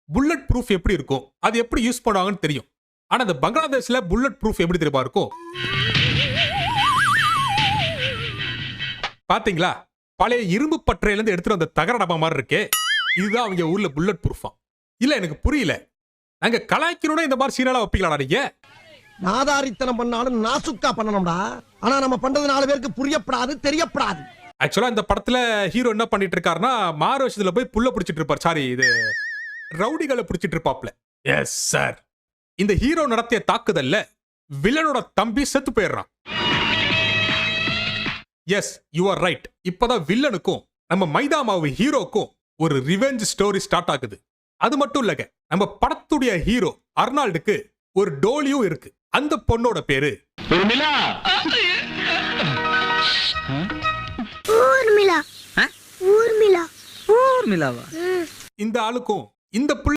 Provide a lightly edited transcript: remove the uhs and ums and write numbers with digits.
Bullet proof எப்படி இருக்கும், அது எப்படி யூஸ் பண்ணுவாங்கன்னு தெரியும். ஆனா இந்த பங்களாதேஷ்ல புல்லட் ப்ரூஃப் எப்படி தெரியுமா இருக்கும்? பாத்தீங்களா, பழைய இரும்பு பற்றையில இருந்து எடுத்துட்டு வந்த தகர டப்பா மாதிரி இருக்கே, இதுதான் அவங்க ஊர்ல புல்லட் ப்ரூஃபா? இல்ல எனக்கு புரியல. நாங்க கலாய்க்கணும்னா இந்த மாதிரி சீனால வைப்பீங்களா நீங்க? நாதாரித்தனம் பண்ணாலும் நாசுக்கா பண்ணணும்டா. ஆனா நம்ம பண்றது 4 பேருக்கு புரியப்படாது, தெரியப்படாது. ஆக்சுவலா இந்த படத்துல ஹீரோ என்ன பண்ணிட்டு இருக்காருன்னா, மாறு விஷயத்துல போய் புல்ல பிடிச்சிட்டு இருப்பார். சாரி, இது ரவுடிகளை பிடிச்சிட்டு இருப்பாப்ல. Yes sir. இந்த ஹீரோ நடத்திய தாக்குதல்ல வில்லனோட தம்பி செத்து போயிடுறான். Yes, you are right. இப்பதான் வில்லனுக்கும் நம்ம மைதா மாவு ஹீரோக்கும் ஒரு ரிவெஞ்ச் ஸ்டோரி ஸ்டார்ட் ஆகுது. அது மட்டும் இல்லங்க, நம்ம படத்துடைய ஹீரோ அர்னால்டுக்கு ஒரு டோலியும் இருக்கு. அந்த பொண்ணோட பேரு ஊர்மிளா. ஊர்மிளா. ஊர்மிளா. ஊர்மிளாவா? இந்த ஆளுக்கும் இந்த